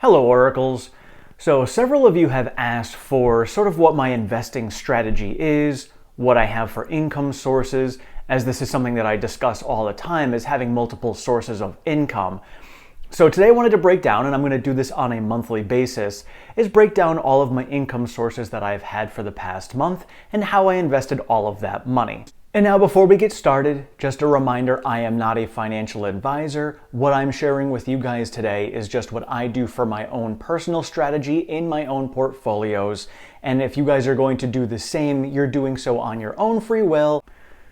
Hello, Oracles. So several of you have asked for sort of what my investing strategy is, what I have for income sources, as this is something that I discuss all the time, is having multiple sources of income. So today I wanted to break down, and I'm going to do this on a monthly basis, is break down all of my income sources that I've had for the past month and how I invested all of that money. And now before we get started, just a reminder, I am not a financial advisor. What I'm sharing with you guys today is just what I do for my own personal strategy in my own portfolios. And if you guys are going to do the same, you're doing so on your own free will.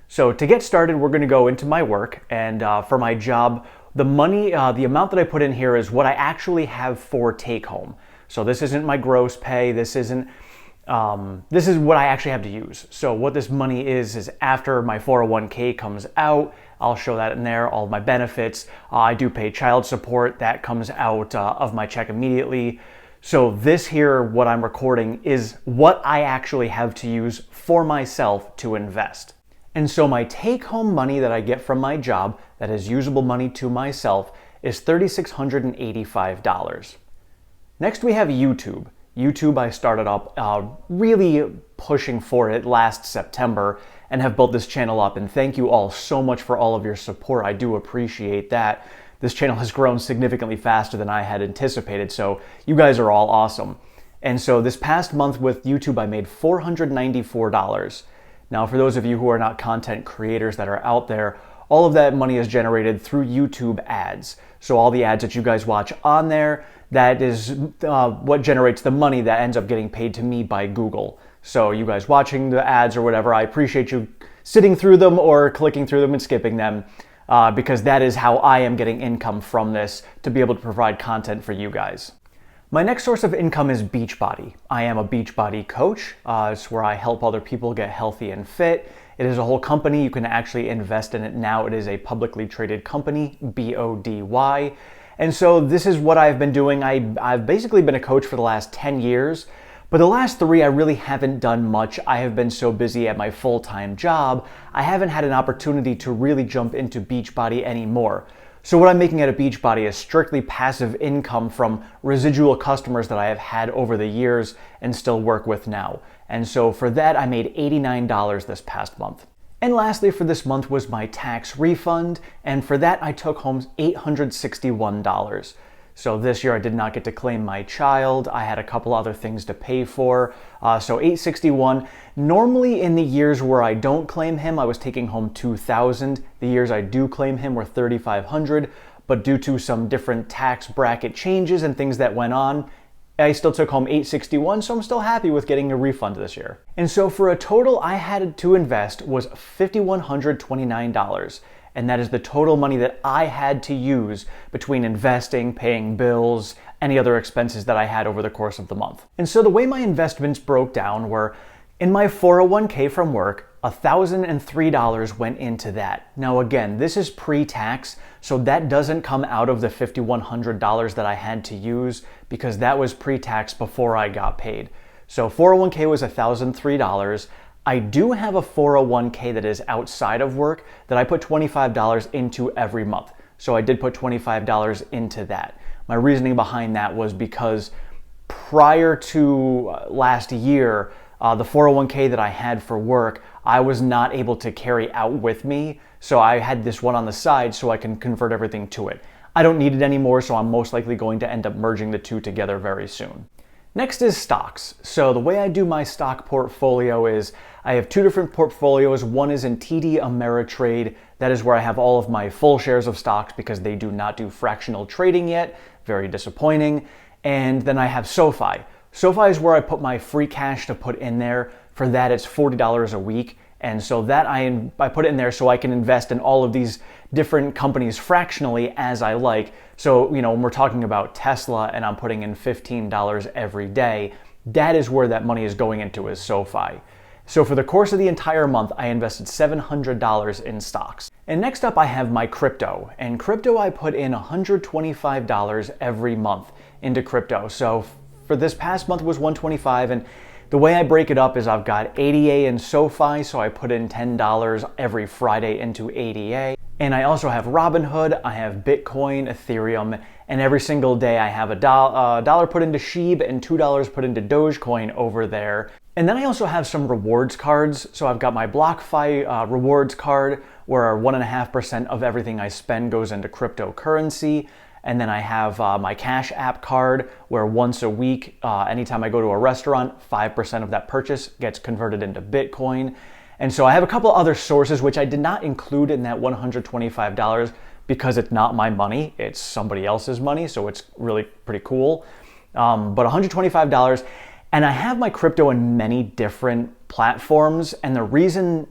So to get started, we're going to go into my work, and for my job, the money, the amount that I put in here is what I actually have for take home. So this isn't my gross pay. This is what I actually have to use. So what this money is after my 401k comes out, I'll show that in there, all of my benefits. I do pay child support. That comes out of my check immediately. So this here, what I'm recording, is what I actually have to use for myself to invest. And so my take-home money that I get from my job, that is usable money to myself, is $3,685. Next we have YouTube. YouTube, I started up really pushing for it last September and have built this channel up, and thank you all so much for all of your support. I do appreciate that. This channel has grown significantly faster than I had anticipated, so you guys are all awesome. And so this past month with YouTube, I made $494. Now, for those of you who are not content creators that are out there, all of that money is generated through YouTube ads. So all the ads that you guys watch on there, that is what generates the money that ends up getting paid to me by Google. So you guys watching the ads or whatever, I appreciate you sitting through them or clicking through them and skipping them, because that is how I am getting income from this to be able to provide content for you guys. My next source of income is Beachbody. I am a Beachbody coach. It's where I help other people get healthy and fit. It is a whole company. You can actually invest in it now. It is a publicly traded company, BODY. And so this is what I've been doing. I've basically been a coach for the last 10 years, but the last 3 I really haven't done much. I have been so busy at my full-time job, I haven't had an opportunity to really jump into Beachbody anymore. So what I'm making at a Beachbody is strictly passive income from residual customers that I have had over the years and still work with now. And so for that, I made $89 this past month. And lastly, for this month was my tax refund, and for that I took home $861. So this year I did not get to claim my child. I had a couple other things to pay for. So $861. Normally in the years where I don't claim him, I was taking home $2,000. The years I do claim him were $3,500, but due to some different tax bracket changes and things that went on, I still took home $861, so I'm still happy with getting a refund this year. And so for a total I had to invest was $5,129. And that is the total money that I had to use between investing, paying bills, any other expenses that I had over the course of the month. And so the way my investments broke down were, in my 401k from work, $1,003 went into that. Now again, this is pre-tax, so that doesn't come out of the $5,100 that I had to use, because that was pre-tax before I got paid. So 401k was $1,003. I do have a 401k that is outside of work that I put $25 into every month. So I did put $25 into that. My reasoning behind that was because prior to last year, the 401k that I had for work, I was not able to carry out with me. So I had this one on the side so I can convert everything to it. I don't need it anymore, so I'm most likely going to end up merging the two together very soon. Next is stocks. So the way I do my stock portfolio is I have 2 different portfolios. One is in TD Ameritrade. That is where I have all of my full shares of stocks because they do not do fractional trading yet. Very disappointing. And then I have SoFi. SoFi is where I put my free cash to put in there. For that, it's $40 a week. And so that I put it in there so I can invest in all of these different companies fractionally as I like. So, when we're talking about Tesla and I'm putting in $15 every day, that is where that money is going into, is SoFi. So for the course of the entire month, I invested $700 in stocks. And next up, I have my crypto. And crypto, I put in $125 every month into crypto. So for this past month was $125, and the way I break it up is I've got ADA and SoFi, so I put in $10 every Friday into ADA. And I also have Robinhood, I have Bitcoin, Ethereum, and every single day I have a dollar put into SHIB and $2 put into Dogecoin over there. And then I also have some rewards cards. So I've got my BlockFi rewards card where 1.5% of everything I spend goes into cryptocurrency. And then I have my Cash App card where once a week, anytime I go to a restaurant, 5% of that purchase gets converted into Bitcoin. And so I have a couple other sources which I did not include in that $125 because it's not my money, it's somebody else's money, so it's really pretty cool. But $125, and I have my crypto in many different platforms, and the reason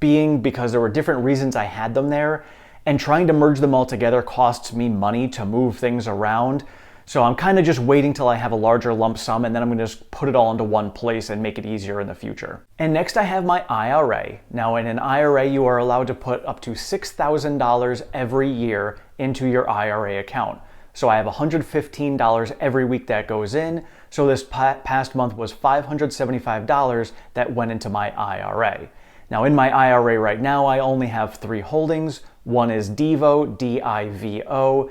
being because there were different reasons I had them there, and trying to merge them all together costs me money to move things around. So I'm kind of just waiting till I have a larger lump sum, and then I'm going to just put it all into one place and make it easier in the future. And next I have my IRA. Now in an IRA you are allowed to put up to $6,000 every year into your IRA account. So I have $115 every week that goes in. So this past month was $575 that went into my IRA. Now in my IRA right now I only have 3 holdings. One is DIVO, D-I-V-O.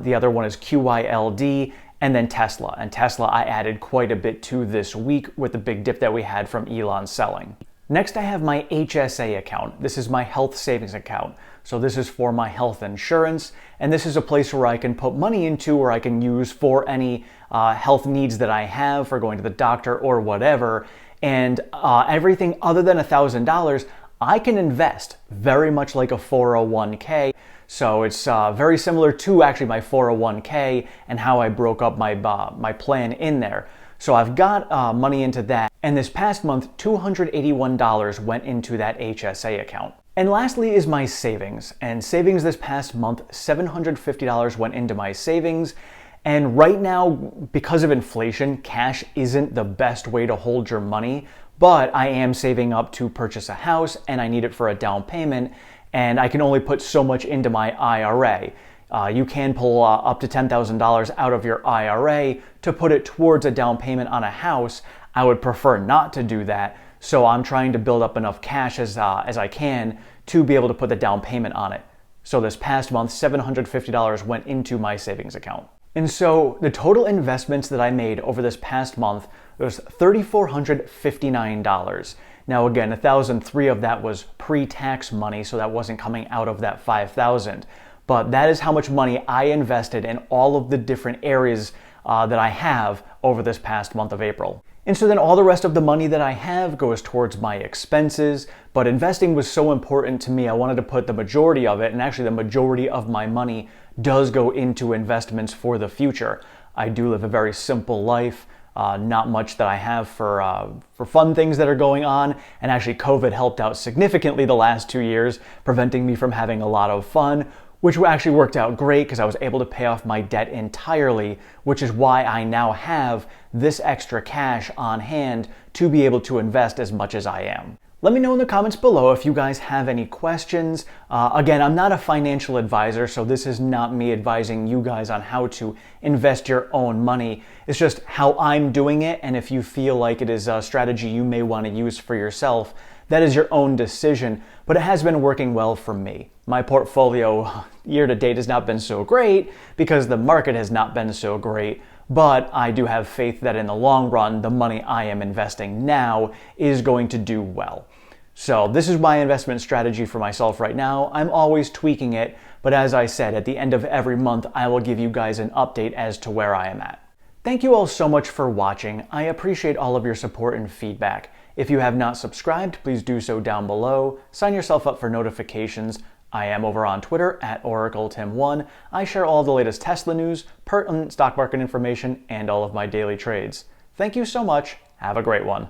The other one is QYLD, and then Tesla. And Tesla I added quite a bit to this week with the big dip that we had from Elon selling. Next I have my HSA account. This is my health savings account. So this is for my health insurance, and this is a place where I can put money into where I can use for any health needs that I have for going to the doctor or whatever. And everything other than $1,000 I can invest very much like a 401k. So it's very similar to actually my 401k and how I broke up my plan in there. So I've got money into that. And this past month, $281 went into that HSA account. And lastly is my savings. And savings this past month, $750 went into my savings. And right now, because of inflation, cash isn't the best way to hold your money, but I am saving up to purchase a house and I need it for a down payment. And I can only put so much into my IRA. You can pull up to $10,000 out of your IRA to put it towards a down payment on a house. I would prefer not to do that, so I'm trying to build up enough cash as I can to be able to put the down payment on it. So this past month, $750 went into my savings account. And so the total investments that I made over this past month was $3,459. Now again, $1,003 of that was pre-tax money, so that wasn't coming out of that $5,000. But that is how much money I invested in all of the different areas that I have over this past month of April. And so then all the rest of the money that I have goes towards my expenses, but investing was so important to me, I wanted to put the majority of it, and actually the majority of my money does go into investments for the future. I do live a very simple life. Not much that I have for fun things that are going on, and actually COVID helped out significantly the last 2 years, preventing me from having a lot of fun, which actually worked out great because I was able to pay off my debt entirely, which is why I now have this extra cash on hand to be able to invest as much as I am. Let me know in the comments below if you guys have any questions. Again, I'm not a financial advisor, so this is not me advising you guys on how to invest your own money. It's just how I'm doing it, and if you feel like it is a strategy you may want to use for yourself, that is your own decision, but it has been working well for me. My portfolio year to date has not been so great because the market has not been so great, but I do have faith that in the long run, the money I am investing now is going to do well. So this is my investment strategy for myself right now. I'm always tweaking it, but as I said, at the end of every month, I will give you guys an update as to where I am at. Thank you all so much for watching. I appreciate all of your support and feedback. If you have not subscribed, please do so down below. Sign yourself up for notifications. I am over on Twitter at OracleTim1. I share all the latest Tesla news, pertinent stock market information, and all of my daily trades. Thank you so much. Have a great one.